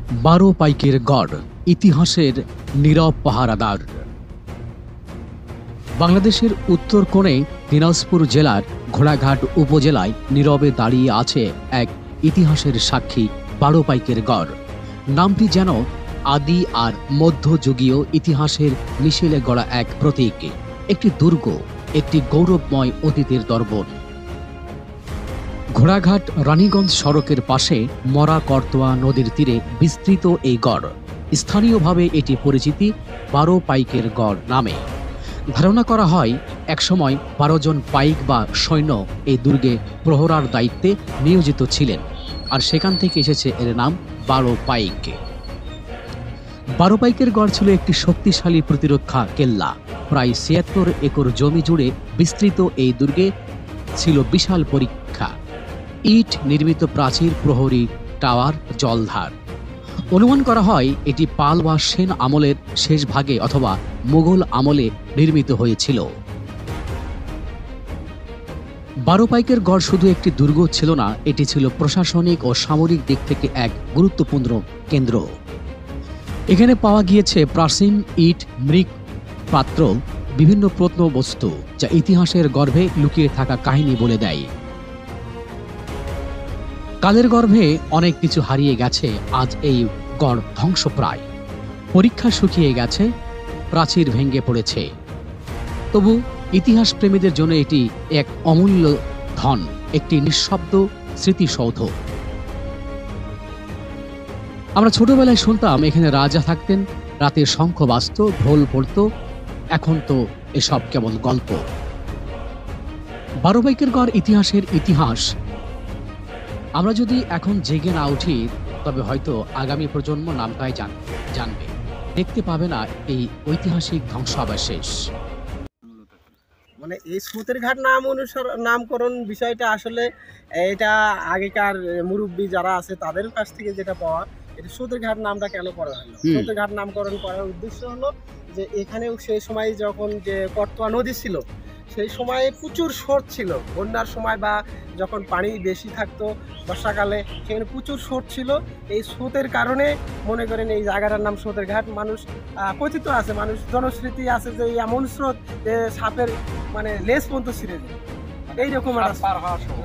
12 পাইকের গড় ইতিহাসের নীরব পাহারাদার। বাংলাদেশের উত্তর কোণে দিনাজপুর জেলার ঘোড়াঘাট উপজেলায় নীরবে দাঁড়িয়ে আছে এক ইতিহাসের সাক্ষী 12 পাইকের গড়। নামটি যেন আদি আর মধ্যযুগীয় ইতিহাসের মিশেলে গড়া এক প্রতীক, একটি দুর্গ, একটি গৌরবময় অতীতের দর্পণ। ঘোড়াঘাট রানীগঞ্জ সড়কের পাশে মরা করতোয়া নদীর তীরে বিস্তৃত এই গড়। স্থানীয়ভাবে এটি পরিচিতি 12 পাইকের গড় নামে। ধারণা করা হয় একসময় 12 জন পাইক বা সৈন্য এই দুর্গে প্রহরার দায়িত্বে নিয়োজিত ছিলেন, আর সেখান থেকে এসেছে এর নাম 12 পাইক। 12 পাইকের গড় ছিল একটি শক্তিশালী প্রতিরক্ষা কেল্লা। প্রায় ৭৬ একর জমি জুড়ে বিস্তৃত এই দুর্গে ছিল বিশাল পরীক্ষা, ইট নির্মিত প্রাচীর, প্রহরী টাওয়ার, জলধার। অনুমান করা হয় এটি পাল বা সেন আমলের শেষ ভাগে অথবা মুঘল আমলে নির্মিত হয়েছিল। 12 পাইকের গড় শুধু একটি দুর্গ ছিল না, এটি ছিল প্রশাসনিক ও সামরিক দিক থেকে এক গুরুত্বপূর্ণ কেন্দ্র। এখানে পাওয়া গিয়েছে প্রাচীন ইট, মৃৎ পাত্র, বিভিন্ন প্রত্নবস্তু, যা ইতিহাসের গর্ভে লুকিয়ে থাকা কাহিনী বলে দেয়। কালের গর্ভে অনেক কিছু হারিয়ে গেছে, আজ এই গড় ধ্বংসপ্রায়। পরীক্ষা শুকিয়ে গেছে, প্রাচীর ভেঙে পড়েছে। তবু ইতিহাস প্রেমীদের জন্য এটি এক অমূল্য ধন, একটি নিঃশব্দ স্মৃতিসৌধ। আমরা ছোটবেলায় শুনতাম এখানে রাজা থাকতেন, রাতে শঙ্খ বাজত, ঢোল পড়ত। এখন তো এসব কেবল গল্প। 12 পাইকের গড় ইতিহাসের ইতিহাস। আমরা যদি এখন জেগে না উঠি, তবে হয়তো আগামী প্রজন্ম নামটাই জানবে, দেখতে পাবে না এই ঐতিহাসিক ধ্বংসাবশেষ। মানে এই স্রোতের ঘাট নামকরণ বিষয়টা আসলে এটা আগেকার মুরব্বী যারা আছে তাদের কাছ থেকে যেটা পাওয়া, এটা স্রোতের ঘাট নামটা কেন করা হলো? স্রোতের ঘাট নামকরণ করার উদ্দেশ্য হলো যে এখানেও সেই সময় যখন যে করতোয়া নদী ছিল, সেই সময়ে প্রচুর স্রোত ছিল। বন্যার সময় বা যখন পানি বেশি থাকতো বর্ষাকালে, সেখানে প্রচুর স্রোত ছিল। এই স্রোতের কারণে মনে করেন এই জায়গাটার নাম স্রোতের ঘাট। মানুষ কথিত আছে, মানুষ জনশ্রুতি আছে যে এমন স্রোত যে সাপের মানে লেজ পর্যন্ত ছিঁড়ে যায়, এইরকম একটা,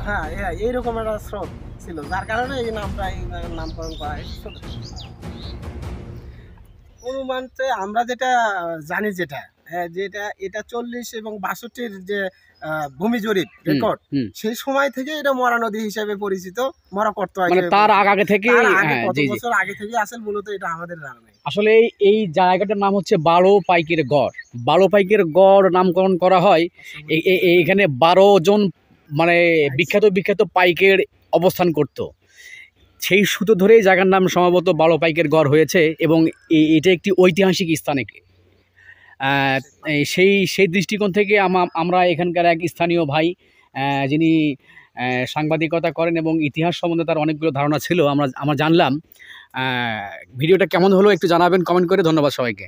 হ্যাঁ এইরকম একটা স্রোত ছিল, যার কারণে এই নামটা এই নামকরণ করা হয়। অনুমানতে আমরা যেটা জানি, যেটা এটা 40 এবং 62 যে ভূমি জরিপ রেকর্ড, সেই সময় থেকে এটা মরা নদী হিসেবে পরিচিত, মরা করতোয়া, মানে তার আগে থেকে, কত বছর আগে থেকে আসেন মূলত এটা আমাদের জানা নেই। আসলে এই জায়গাটার নাম হচ্ছে 12 পাইকের গড়। 12 পাইকের গড় নামকরণ করা হয় এখানে 12 জন মানে বিখ্যাত পাইকের অবস্থান করত। সেই সূত্র ধরেই জায়গার নাম সম্ভবত 12 পাইকের গড় হয়েছে, এবং এটা একটি ঐতিহাসিক স্থান। সেই দৃষ্টিকোণ থেকে আমরা এখানকার এক স্থানীয় ভাই, যিনি সাংবাদিকতা করেন এবং ইতিহাস সম্বন্ধে তার অনেকগুলো ধারণা ছিল, আমরা জানলাম। ভিডিওটা কেমন হলো একটু জানাবেন কমেন্ট করে। ধন্যবাদ সবাইকে।